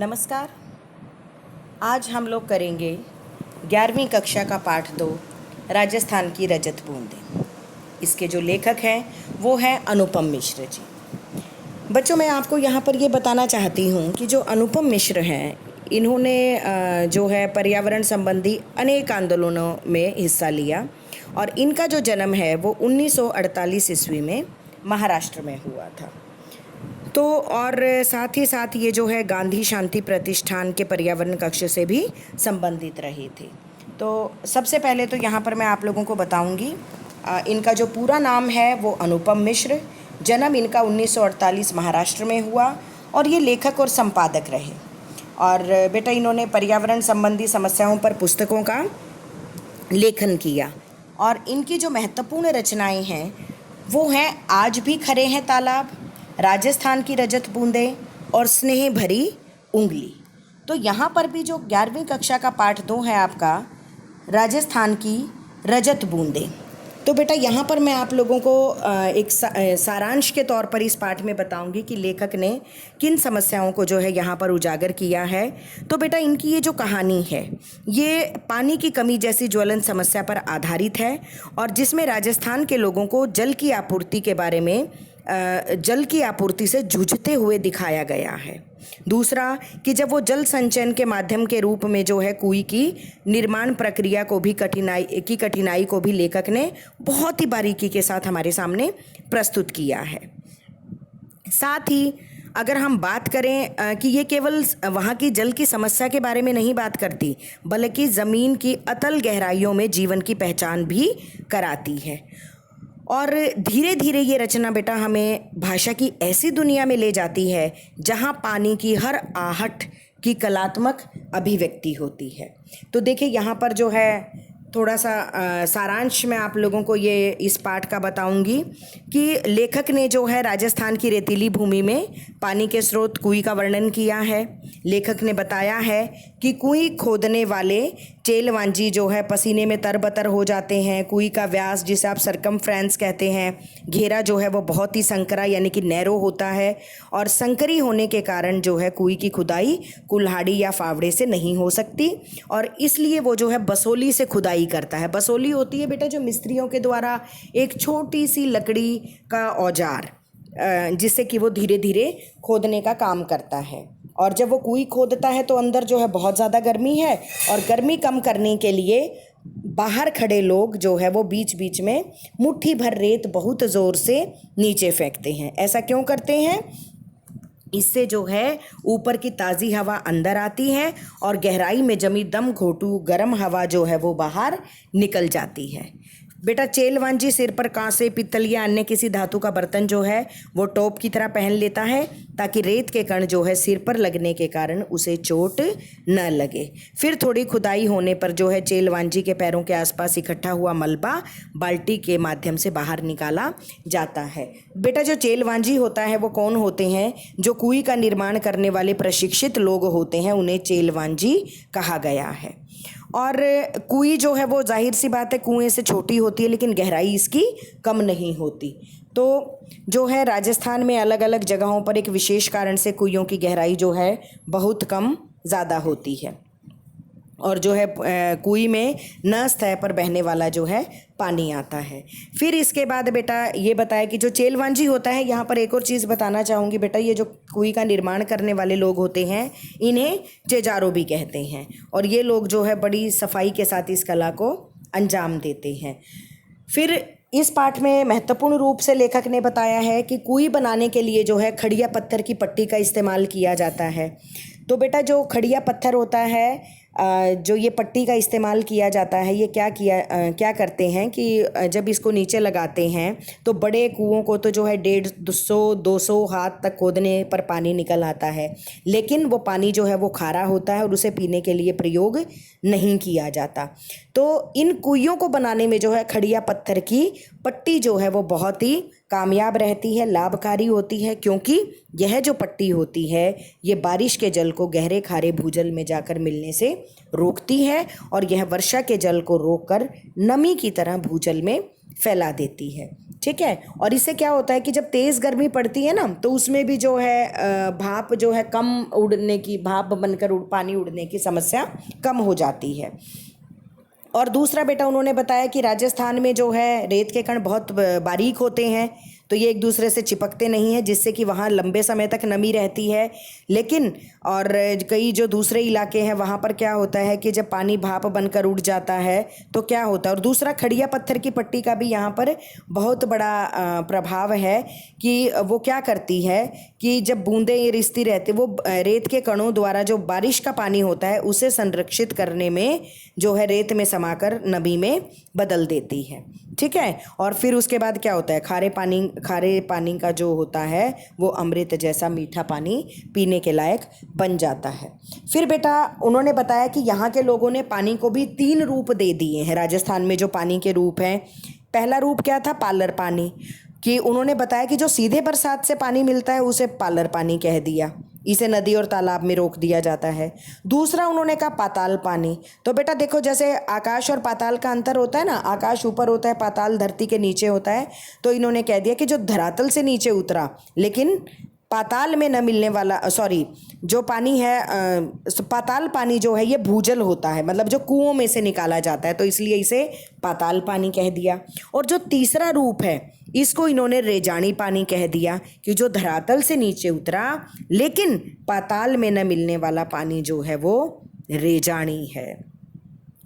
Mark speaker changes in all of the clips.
Speaker 1: नमस्कार। आज हम लोग करेंगे 11वीं कक्षा का पाठ 2 राजस्थान की रजत बूंदें। इसके जो लेखक हैं वो हैं अनुपम मिश्र जी। बच्चों, मैं आपको यहाँ पर ये बताना चाहती हूँ कि जो अनुपम मिश्र हैं इन्होंने जो है पर्यावरण संबंधी अनेक आंदोलनों में हिस्सा लिया और इनका जो जन्म है वो 1948 ईस्वी में महाराष्ट्र में हुआ था। तो और साथ ही साथ ये जो है गांधी शांति प्रतिष्ठान के पर्यावरण कक्ष से भी संबंधित रही थी। तो सबसे पहले तो यहाँ पर मैं आप लोगों को बताऊंगी इनका जो पूरा नाम है वो अनुपम मिश्र। जन्म इनका 1948 महाराष्ट्र में हुआ और ये लेखक और संपादक रहे। और बेटा इन्होंने पर्यावरण संबंधी समस्याओं पर पुस्तकों का लेखन किया और इनकी जो महत्वपूर्ण रचनाएं हैं वो हैं आज भी खरे हैं तालाब, राजस्थान की रजत बूंदें और स्नेह भरी उंगली। तो यहाँ पर भी जो 11वीं कक्षा का पाठ 2 है आपका राजस्थान की रजत बूंदें। तो बेटा यहाँ पर मैं आप लोगों को एक सारांश के तौर पर इस पाठ में बताऊंगी कि लेखक ने किन समस्याओं को जो है यहाँ पर उजागर किया है। तो बेटा इनकी ये जो कहानी है ये पानी की कमी जैसी ज्वलन समस्या पर आधारित है और जिसमें राजस्थान के लोगों को जल की आपूर्ति के बारे में जल की आपूर्ति से जूझते हुए दिखाया गया है। दूसरा कि जब वो जल संचयन के माध्यम के रूप में जो है कुएं की निर्माण प्रक्रिया को भी कठिनाई को भी लेखक ने बहुत ही बारीकी के साथ हमारे सामने प्रस्तुत किया है। साथ ही अगर हम बात करें कि ये केवल वहाँ की जल की समस्या के बारे में नहीं बात करती बल्कि ज़मीन की अतल गहराइयों में जीवन की पहचान भी कराती है। और धीरे धीरे ये रचना बेटा हमें भाषा की ऐसी दुनिया में ले जाती है जहाँ पानी की हर आहट की कलात्मक अभिव्यक्ति होती है। तो देखिए यहाँ पर जो है थोड़ा सा सारांश मैं आप लोगों को ये इस पाठ का बताऊंगी कि लेखक ने जो है राजस्थान की रेतीली भूमि में पानी के स्रोत कुएं का वर्णन किया है। लेखक ने बताया है कि कुएं खोदने वाले चेलवांजी जो है पसीने में तरबतर हो जाते हैं। कुएं का व्यास जिसे आप सरकमफ्रेंस कहते हैं, घेरा जो है वो बहुत ही संकरा यानी कि नैरो होता है और संकरी होने के कारण जो है कुएं की खुदाई कुल्हाड़ी या फावड़े से नहीं हो सकती और इसलिए वो जो है बसोली से खुदाई करता है। बसोली होती है बेटा जो मिस्त्रियों के द्वारा एक छोटी सी लकड़ी का औजार जिससे कि वो धीरे धीरे खोदने का काम करता है। और जब वो कुएं खोदता है तो अंदर जो है बहुत ज़्यादा गर्मी है और गर्मी कम करने के लिए बाहर खड़े लोग जो है वो बीच बीच में मुट्ठी भर रेत बहुत ज़ोर से नीचे फेंकते हैं। ऐसा क्यों करते हैं? इससे जो है ऊपर की ताज़ी हवा अंदर आती है और गहराई में जमी दम घोटू गर्म हवा जो है वो बाहर निकल जाती है। बेटा चेलवांजी सिर पर कांसे, पित्तल या अन्य किसी धातु का बर्तन जो है वो टोप की तरह पहन लेता है ताकि रेत के कण जो है सिर पर लगने के कारण उसे चोट न लगे। फिर थोड़ी खुदाई होने पर जो है चेलवांजी के पैरों के आसपास इकट्ठा हुआ मलबा बाल्टी के माध्यम से बाहर निकाला जाता है। बेटा जो चेलवांजी होता है वो कौन होते हैं? जो कुएं का निर्माण करने वाले प्रशिक्षित लोग होते हैं उन्हें चेलवांजी कहा गया है। और कुएं जो है वो जाहिर सी बात है कुएं से छोटी होती है लेकिन गहराई इसकी कम नहीं होती। तो जो है राजस्थान में अलग अलग जगहों पर एक विशेष कारण से कुइयों की गहराई जो है बहुत कम ज़्यादा होती है और जो है कुएं में न सतह पर बहने वाला जो है पानी आता है। फिर इसके बाद बेटा ये बताया कि जो चेलवांजी होता है, यहाँ पर एक और चीज़ बताना चाहूँगी बेटा, ये जो कुएं का निर्माण करने वाले लोग होते हैं इन्हें जेजारो भी कहते हैं और ये लोग जो है बड़ी सफाई के साथ इस कला को अंजाम देते हैं। फिर इस पाठ में महत्वपूर्ण रूप से लेखक ने बताया है कि कुएं बनाने के लिए जो है खड़िया पत्थर की पट्टी का इस्तेमाल किया जाता है। तो बेटा जो खड़िया पत्थर होता है जो ये पट्टी का इस्तेमाल किया जाता है ये क्या करते हैं कि जब इसको नीचे लगाते हैं तो बड़े कुओं को तो जो है 150-200 हाथ तक खोदने पर पानी निकल आता है, लेकिन वो पानी जो है वो खारा होता है और उसे पीने के लिए प्रयोग नहीं किया जाता। तो इन कुइयों को बनाने में जो है खड़िया पत्थर की पट्टी जो है वो बहुत ही कामयाब रहती है, लाभकारी होती है, क्योंकि यह जो पट्टी होती है ये बारिश के जल को गहरे खारे भूजल में जाकर मिलने से रोकती है और यह वर्षा के जल को रोककर नमी की तरह भूजल में फैला देती है। ठीक है। और इससे क्या होता है कि जब तेज़ गर्मी पड़ती है ना, तो उसमें भी जो है भाप जो है कम उड़ने की, भाप बनकर पानी उड़ने की समस्या कम हो जाती है। और दूसरा बेटा उन्होंने बताया कि राजस्थान में जो है रेत के कण बहुत बारीक होते हैं, तो ये एक दूसरे से चिपकते नहीं हैं, जिससे कि वहाँ लंबे समय तक नमी रहती है। लेकिन और कई जो दूसरे इलाके हैं वहाँ पर क्या होता है कि जब पानी भाप बनकर उड़ जाता है तो क्या होता है। और दूसरा खड़िया पत्थर की पट्टी का भी यहाँ पर बहुत बड़ा प्रभाव है कि वो क्या करती है कि जब बूंदें ये रिसती रहती, वो रेत के कणों द्वारा जो बारिश का पानी होता है उसे संरक्षित करने में जो है रेत में समाकर नमी में बदल देती है। ठीक है। और फिर उसके बाद क्या होता है, खारे पानी का जो होता है वो अमृत जैसा मीठा पानी पीने के लायक बन जाता है। फिर बेटा उन्होंने बताया कि यहाँ के लोगों ने पानी को भी 3 रूप दे दिए हैं। राजस्थान में जो पानी के रूप हैं, पहला रूप क्या था, पालर पानी, कि उन्होंने बताया कि जो सीधे बरसात से पानी मिलता है उसे पालर पानी कह दिया, इसे नदी और तालाब में रोक दिया जाता है। दूसरा उन्होंने कहा पाताल पानी। तो बेटा देखो, जैसे आकाश और पाताल का अंतर होता है ना, आकाश ऊपर होता है, पाताल धरती के नीचे होता है, तो इन्होंने कह दिया कि जो धरातल से नीचे उतरा लेकिन पाताल में न मिलने वाला, जो पानी है पाताल पानी जो है ये भूजल होता है, मतलब जो कुओं में से निकाला जाता है, तो इसलिए इसे पाताल पानी कह दिया। और जो तीसरा रूप है इसको इन्होंने रेजानी पानी कह दिया, कि जो धरातल से नीचे उतरा लेकिन पाताल में न मिलने वाला पानी जो है वो रेजानी है।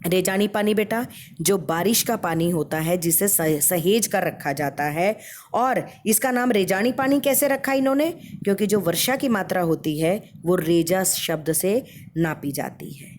Speaker 1: रेजानी पानी बेटा जो बारिश का पानी होता है जिसे सहेज कर रखा जाता है, और इसका नाम रेजानी पानी कैसे रखा इन्होंने, क्योंकि जो वर्षा की मात्रा होती है वो रेजा शब्द से नापी जाती है,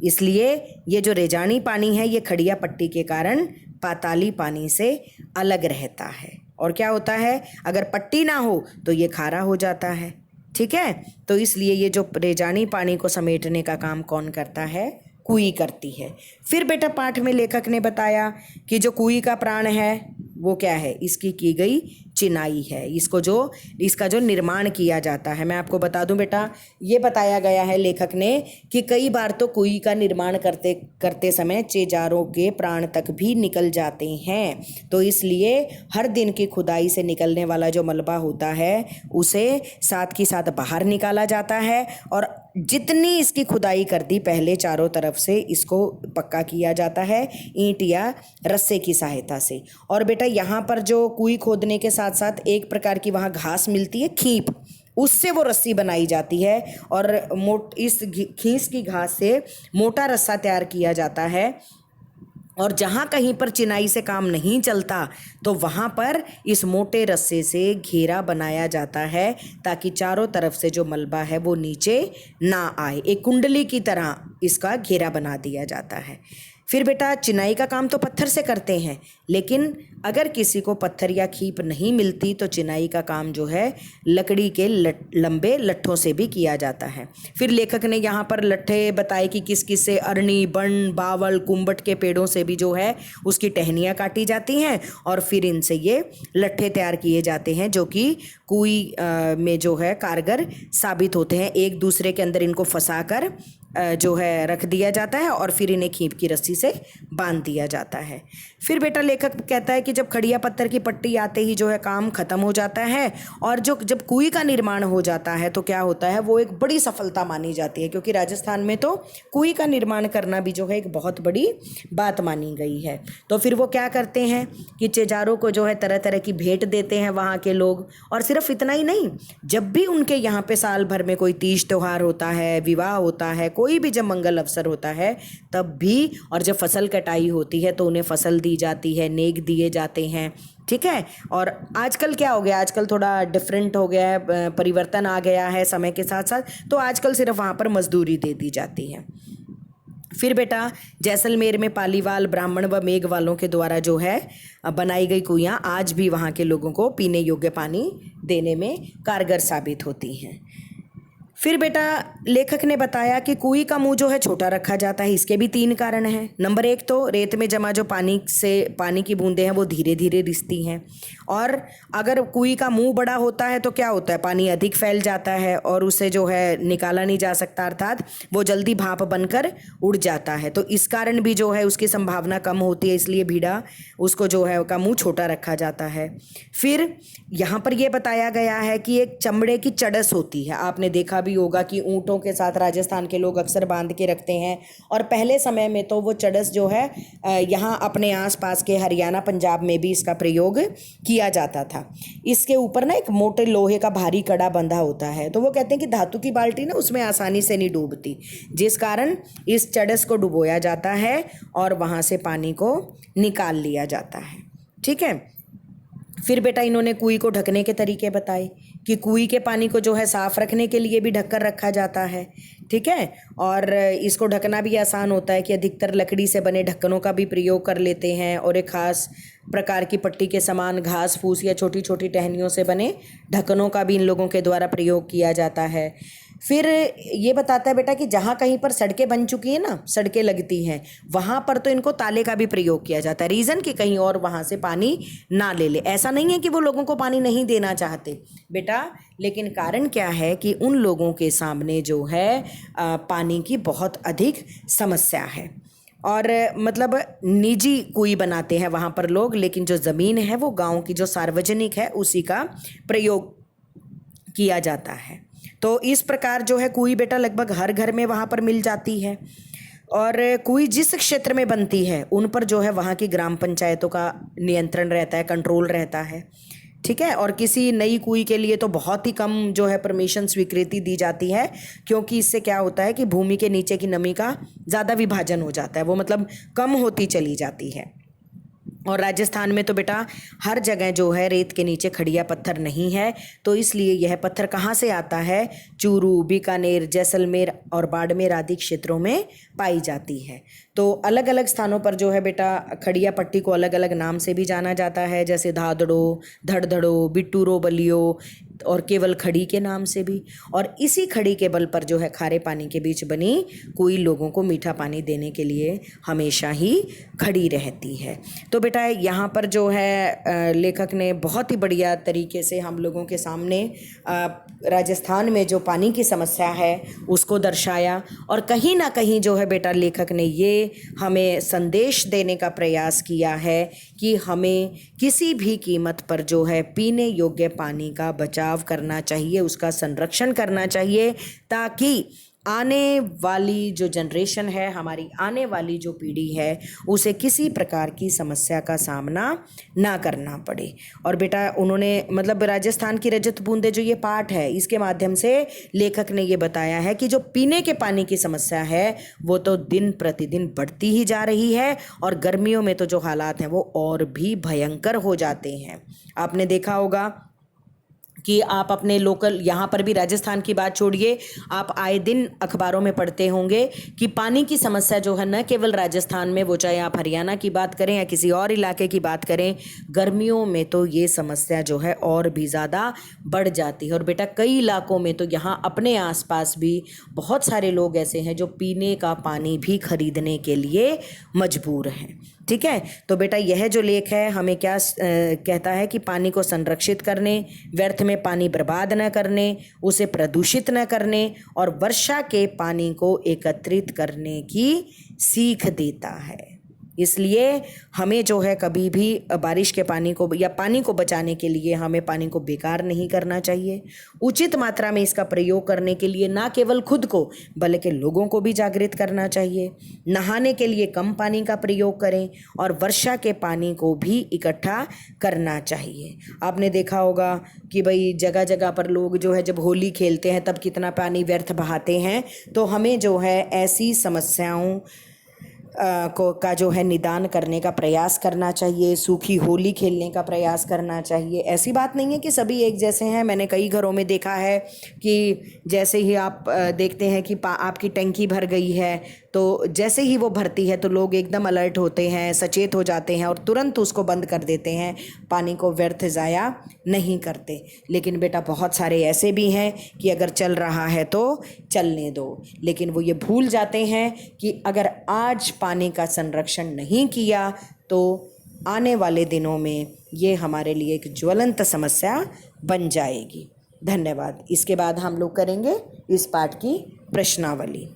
Speaker 1: इसलिए ये जो रेजानी पानी है ये खड़िया पट्टी के कारण पाताली पानी से अलग रहता है। और क्या होता है, अगर पट्टी ना हो तो ये खारा हो जाता है। ठीक है। तो इसलिए ये जो रेजानी पानी को समेटने का काम कौन करता है, कुई करती है। फिर बेटा पाठ में लेखक ने बताया कि जो कुई का प्राण है वो क्या है, इसकी की गई चिनाई है, इसका जो निर्माण किया जाता है। मैं आपको बता दूं बेटा, ये बताया गया है लेखक ने कि कई बार तो कुई का निर्माण करते करते समय चेजारों के प्राण तक भी निकल जाते हैं, तो इसलिए हर दिन की खुदाई से निकलने वाला जो मलबा होता है उसे साथ की साथ बाहर निकाला जाता है, और जितनी इसकी खुदाई कर दी पहले चारों तरफ से इसको पक्का किया जाता है ईंट या रस्से की सहायता से। और बेटा यहाँ पर जो कुई खोदने के साथ साथ एक प्रकार की वहाँ घास मिलती है, खींप, उससे वो रस्सी बनाई जाती है, और इस खींस की घास से मोटा रस्सा तैयार किया जाता है। और जहाँ कहीं पर चिनाई से काम नहीं चलता तो वहाँ पर इस मोटे रस्से से घेरा बनाया जाता है, ताकि चारों तरफ से जो मलबा है वो नीचे ना आए, एक कुंडली की तरह इसका घेरा बना दिया जाता है। फिर बेटा चिनाई का काम तो पत्थर से करते हैं, लेकिन अगर किसी को पत्थर या खीप नहीं मिलती तो चिनाई का काम जो है लकड़ी के लंबे लट्ठों से भी किया जाता है। फिर लेखक ने यहाँ पर लट्ठे बताए कि किस किस से, अरणी, बन, बावल, कुंबट के पेड़ों से भी जो है उसकी टहनियाँ काटी जाती हैं, और फिर इनसे ये लट्ठे तैयार किए जाते हैं जो कि कुई में जो है कारगर साबित होते हैं। एक दूसरे के अंदर इनको फंसाकर जो है रख दिया जाता है, और फिर इन्हें खींप की रस्सी से बांध दिया जाता है। फिर बेटा लेखक कहता है कि जब खड़िया पत्थर की पट्टी आते ही जो है काम खत्म हो जाता है, और जब कुई का निर्माण हो जाता है तो क्या होता है, वो एक बड़ी सफलता मानी जाती है, क्योंकि राजस्थान में तो कुई का निर्माण करना भी जो है एक बहुत बड़ी बात मानी गई है। तो फिर वो क्या करते हैं कि चेजारों को जो है तरह तरह की भेंट देते हैं वहाँ के लोग। और सिर्फ इतना ही नहीं, जब भी उनके यहाँ पे साल भर में कोई तीज त्यौहार होता है, विवाह होता है, कोई भी जब मंगल अवसर होता है तब भी, और जब फसल कटाई होती है तो उन्हें फसल दी जाती है, नेग दिए जाते हैं। ठीक है। और आजकल क्या हो गया, आजकल थोड़ा डिफरेंट हो गया है, परिवर्तन आ गया है समय के साथ साथ, तो आजकल सिर्फ वहाँ पर मजदूरी दे दी जाती है। फिर बेटा जैसलमेर में पालीवाल, ब्राह्मण व मेघ वालों के द्वारा जो है बनाई गई कुइयाँ आज भी वहाँ के लोगों को पीने योग्य पानी देने में कारगर साबित होती हैं। फिर बेटा लेखक ने बताया कि कुएं का मुंह जो है छोटा रखा जाता है। इसके भी 3 कारण हैं। नंबर 1 तो रेत में जमा जो पानी की बूंदें हैं वो धीरे धीरे रिसती हैं, और अगर कुएं का मुंह बड़ा होता है तो क्या होता है, पानी अधिक फैल जाता है और उसे जो है निकाला नहीं जा सकता, अर्थात वो जल्दी भाप बनकर उड़ जाता है। तो इस कारण भी जो है उसकी संभावना कम होती है, इसलिए भीड़ा उसको जो है का मुंह छोटा रखा जाता है। फिर यहाँ पर यह बताया गया है कि एक चमड़े की चड़स होती है। आपने देखा भी होगा कि ऊँटों के साथ राजस्थान के लोग अक्सर बांध के रखते हैं, और पहले समय में तो वो चड़स जो है यहाँ अपने आसपास के हरियाणा पंजाब में भी इसका प्रयोग किया जाता था। इसके ऊपर ना एक मोटे लोहे का भारी कड़ा बंधा होता है, तो वो कहते हैं कि धातु की बाल्टी ना उसमें आसानी से नहीं डूबती, जिस कारण इस चड़स को डुबोया जाता है और वहाँ से पानी को निकाल लिया जाता है। ठीक है। फिर बेटा इन्होंने कुएं को ढकने के तरीके बताए कि कुएं के पानी को जो है साफ रखने के लिए भी ढककर रखा जाता है। ठीक है। और इसको ढकना भी आसान होता है कि अधिकतर लकड़ी से बने ढक्कनों का भी प्रयोग कर लेते हैं, और एक खास प्रकार की पट्टी के समान घास फूस या छोटी छोटी टहनियों से बने ढक्कनों का भी इन लोगों के द्वारा प्रयोग किया जाता है। फिर ये बताता है बेटा कि जहाँ कहीं पर सड़कें बन चुकी हैं ना, सड़कें लगती हैं, वहाँ पर तो इनको ताले का भी प्रयोग किया जाता है। रीज़न कि कहीं और वहाँ से पानी ना ले ले। ऐसा नहीं है कि वो लोगों को पानी नहीं देना चाहते बेटा, लेकिन कारण क्या है कि उन लोगों के सामने जो है पानी की बहुत अधिक समस्या है, और मतलब निजी कुएं बनाते हैं वहाँ पर लोग, लेकिन जो ज़मीन है वो गाँव की जो सार्वजनिक है उसी का प्रयोग किया जाता है। तो इस प्रकार जो है कुएं बेटा लगभग हर घर में वहाँ पर मिल जाती है, और कुएं जिस क्षेत्र में बनती है उन पर जो है वहाँ की ग्राम पंचायतों का नियंत्रण रहता है, कंट्रोल रहता है। ठीक है। और किसी नई कुएं के लिए तो बहुत ही कम जो है परमिशन स्वीकृति दी जाती है, क्योंकि इससे क्या होता है कि भूमि के नीचे की नमी का ज़्यादा विभाजन हो जाता है, वो मतलब कम होती चली जाती है। और राजस्थान में तो बेटा हर जगह जो है रेत के नीचे खड़िया पत्थर नहीं है, तो इसलिए यह पत्थर कहाँ से आता है, चूरू, बीकानेर, जैसलमेर और बाड़मेर आदि क्षेत्रों में पाई जाती है। तो अलग अलग स्थानों पर जो है बेटा खड़िया पट्टी को अलग अलग नाम से भी जाना जाता है, जैसे धादड़ो, धड़धड़ो, बिट्टूरो बलियो, और केवल खड़ी के नाम से भी। और इसी खड़ी के बल पर जो है खारे पानी के बीच बनी कुएं लोगों को मीठा पानी देने के लिए हमेशा ही खड़ी रहती है। तो बेटा यहाँ पर जो है लेखक ने बहुत ही बढ़िया तरीके से हम लोगों के सामने राजस्थान में जो पानी की समस्या है उसको दर्शाया, और कहीं ना कहीं जो है बेटा लेखक ने ये हमें संदेश देने का प्रयास किया है कि हमें किसी भी कीमत पर जो है पीने योग्य पानी का बचाव करना चाहिए, उसका संरक्षण करना चाहिए, ताकि आने वाली जो जनरेशन है, हमारी आने वाली जो पीढ़ी है, उसे किसी प्रकार की समस्या का सामना ना करना पड़े। और बेटा उन्होंने मतलब राजस्थान की रजत बूंदे जो ये पाठ है, इसके माध्यम से लेखक ने ये बताया है कि जो पीने के पानी की समस्या है वो तो दिन प्रतिदिन बढ़ती ही जा रही है, और गर्मियों में तो जो हालात हैं वो और भी भयंकर हो जाते हैं। आपने देखा होगा कि आप अपने लोकल यहाँ पर भी राजस्थान की बात छोड़िए, आप आए दिन अखबारों में पढ़ते होंगे कि पानी की समस्या जो है न केवल राजस्थान में, वो चाहे आप हरियाणा की बात करें या किसी और इलाके की बात करें, गर्मियों में तो ये समस्या जो है और भी ज़्यादा बढ़ जाती है। और बेटा कई इलाकों में तो यहाँ अपने आसपास भी बहुत सारे लोग ऐसे हैं जो पीने का पानी भी खरीदने के लिए मजबूर हैं। ठीक है। तो बेटा यह जो लेख है हमें क्या कहता है कि पानी को संरक्षित करने, व्यर्थ में पानी बर्बाद न करने, उसे प्रदूषित न करने और वर्षा के पानी को एकत्रित करने की सीख देता है। इसलिए हमें जो है कभी भी बारिश के पानी को या पानी को बचाने के लिए हमें पानी को बेकार नहीं करना चाहिए। उचित मात्रा में इसका प्रयोग करने के लिए ना केवल खुद को बल्कि लोगों को भी जागृत करना चाहिए। नहाने के लिए कम पानी का प्रयोग करें और वर्षा के पानी को भी इकट्ठा करना चाहिए। आपने देखा होगा कि भाई जगह जगह पर लोग जो है जब होली खेलते हैं तब कितना पानी व्यर्थ बहाते हैं। तो हमें जो है ऐसी समस्याओं का जो है निदान करने का प्रयास करना चाहिए, सूखी होली खेलने का प्रयास करना चाहिए। ऐसी बात नहीं है कि सभी एक जैसे हैं। मैंने कई घरों में देखा है कि जैसे ही आप देखते हैं कि आपकी टंकी भर गई है तो जैसे ही वो भरती है तो लोग एकदम अलर्ट होते हैं, सचेत हो जाते हैं और तुरंत उसको बंद कर देते हैं, पानी को व्यर्थ ज़ाया नहीं करते। लेकिन बेटा बहुत सारे ऐसे भी हैं कि अगर चल रहा है तो चलने दो, लेकिन वो ये भूल जाते हैं कि अगर आज पानी का संरक्षण नहीं किया तो आने वाले दिनों में ये हमारे लिए एक ज्वलंत समस्या बन जाएगी। धन्यवाद। इसके बाद हम लोग करेंगे इस पाठ की प्रश्नावली।